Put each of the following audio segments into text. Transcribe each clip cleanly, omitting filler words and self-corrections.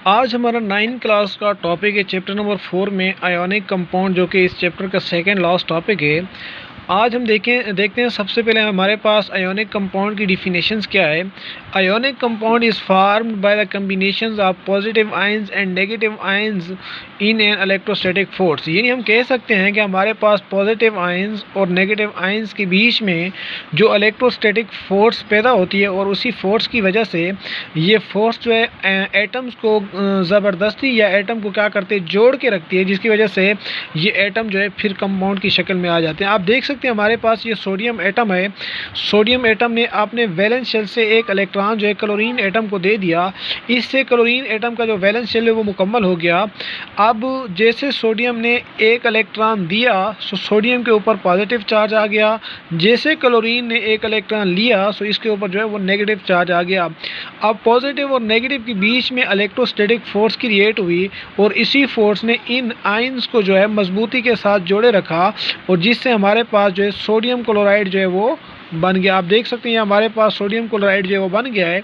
आज हमारा 9 क्लास का टॉपिक है चैप्टर नंबर 4 में आयोनिक कंपाउंड, जो कि इस चैप्टर का सेकंड लास्ट टॉपिक है। आज हम देखते हैं सबसे पहले हमारे पास आयोनिक कंपाउंड की डिफिनेशंस क्या है। Ionic compound is farmed by the combinations of positive ions and negative ions in an electrostatic force. यानी हम कह सकते हैं कि हमारे पास पॉजिटिव आयंस और नेगेटिव आयंस के बीच में जो इलेक्ट्रोस्टैटिक फोर्स पैदा होती है और उसी फोर्स की वजह से ये फोर्स जो है एटम्स को ज़बरदस्ती या एटम को क्या करते हैं, जोड़ के रखती है, जिसकी वजह से ये एटम जो है फिर कंपाउंड की शक्ल में आ जाते हैं। आप देख सकते हैं हमारे पास ये सोडियम एटम है। सोडियम एटम ने अपने वैलेंस शेल से एक इलेक्ट्रॉन जो है क्लोरीन एटम को दे दिया। इससे क्लोरीन एटम का जो वैलेंस शेल है वो मुकम्मल हो गया। अब जैसे सोडियम ने एक इलेक्ट्रॉन दिया तो सोडियम के ऊपर पॉजिटिव चार्ज आ गया। जैसे क्लोरीन ने एक इलेक्ट्रॉन लिया तो इसके ऊपर जो है वो नेगेटिव चार्ज आ गया। अब पॉजिटिव और नेगेटिव के बीच में इलेक्ट्रोस्टैटिक फोर्स क्रिएट हुई और इसी फोर्स ने इन आयंस को जो है मजबूती के साथ जोड़े रखा और जिससे हमारे पास जो है सोडियम क्लोराइड जो है वो बन गया। आप देख सकते हैं हमारे पास सोडियम क्लोराइड जो है वो बन गया है।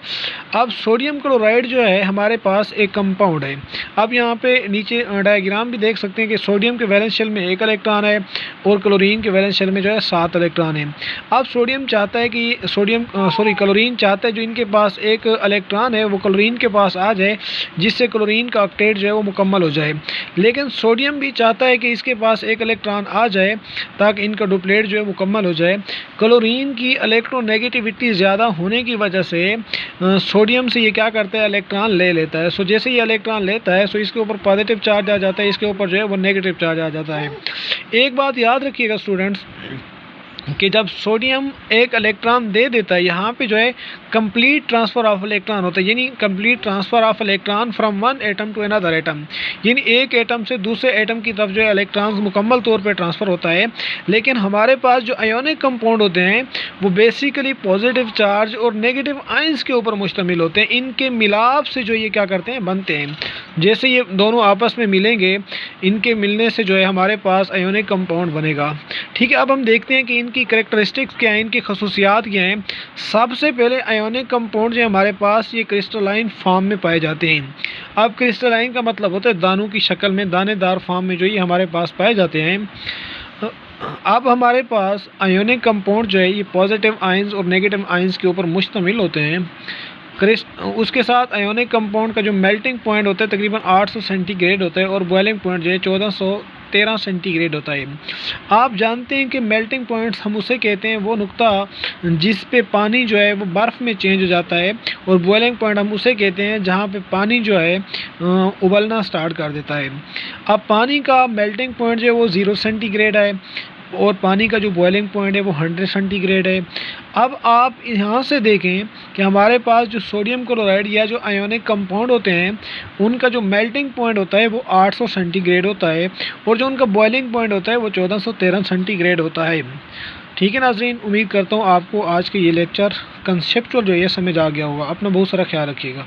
अब सोडियम क्लोराइड जो है हमारे पास एक कंपाउंड है। अब यहाँ पे नीचे डायग्राम भी देख सकते हैं कि सोडियम के वैलेंस शेल में एक इलेक्ट्रॉन है और क्लोरीन के वैलेंस शेल में जो है 7 इलेक्ट्रॉन है। अब सोडियम चाहता है कि क्लोरीन चाहता है जो इनके पास एक इलेक्ट्रॉन है वो क्लोरीन के पास आ जाए, जिससे क्लोरीन का ऑक्टेट जो है वो मुकम्मल हो जाए। लेकिन सोडियम भी चाहता है कि इसके पास एक इलेक्ट्रॉन आ जाए ताकि इनका डुप्लेट जो है मुकम्मल हो जाए। क्लोरीन की इलेक्ट्रोनेगेटिविटी ज़्यादा होने की वजह से सोडियम से ये क्या करता है, इलेक्ट्रॉन ले लेता है। सो जैसे ये इलेक्ट्रॉन लेता है सो इसके ऊपर पॉजिटिव चार्ज आ जाता है, इसके ऊपर जो है वो नेगेटिव चार्ज आ जाता है। एक बात याद रखिएगा स्टूडेंट्स कि जब सोडियम एक इलेक्ट्रॉन दे देता है, यहाँ पे जो है कंप्लीट ट्रांसफ़र ऑफ इलेक्ट्रॉन होता है, यानी complete transfer of electron from one atom to another atom, यानी एक एटम से दूसरे एटम की तरफ जो है इलेक्ट्रॉन्स मुकम्मल तौर पे ट्रांसफ़र होता है। लेकिन हमारे पास जो आयोनिक कंपाउंड होते हैं वो बेसिकली पॉजिटिव चार्ज और नेगेटिव आयंस के ऊपर मुश्तमिल होते हैं। इनके मिलाप से जो ये क्या करते हैं, बनते हैं। जैसे ये दोनों आपस में मिलेंगे, इनके मिलने से जो है हमारे पास आयोनिक कंपाउंड बनेगा। ठीक है, अब हम देखते हैं कि इनकी कैरेक्टरिस्टिक्स क्या हैं, इनकी खसूसियात क्या हैं। सबसे पहले आयोनिक कंपाउंड जो हमारे पास ये क्रिस्टलाइन फॉर्म में पाए जाते हैं। अब क्रिस्टलाइन का मतलब होता है दानों की शक्ल में, दानेदार फॉर्म में जो ये हमारे पास पाए जाते हैं। अब हमारे पास आयोनिक कंपाउंड जो है ये पॉजिटिव आयंस और नेगेटिव आयंस के ऊपर मुश्तमिल होते हैं। उसके साथ आयोनिक कंपाउंड का जो मेल्टिंग पॉइंट होता है तकरीबन 800 सेंटीग्रेड होता है और बॉइलिंग पॉइंट जो है 1413 सेंटीग्रेड होता है। आप जानते हैं कि मेल्टिंग पॉइंट्स हम उसे कहते हैं वो नुक्ता जिस पे पानी जो है वो बर्फ़ में चेंज हो जाता है, और बॉइलिंग पॉइंट हम उसे कहते हैं जहाँ पे पानी जो है उबलना स्टार्ट कर देता है। अब पानी का मेल्टिंग पॉइंट जो है वो 0 सेंटीग्रेड है और पानी का जो बॉइलिंग पॉइंट है वो 100 सेंटीग्रेड है। अब आप यहाँ से देखें कि हमारे पास जो सोडियम क्लोराइड या जो आयोनिक कंपाउंड होते हैं उनका जो मेल्टिंग पॉइंट होता है वो 800 सेंटीग्रेड होता है और जो उनका बॉइलिंग पॉइंट होता है वो 1413 सेंटीग्रेड होता है। ठीक है नाज़रीन, उम्मीद करता हूँ आपको आज के ये लेक्चर कंसेप्चुअल जो है समझ आ गया होगा। अपना बहुत सारा ख्याल रखिएगा।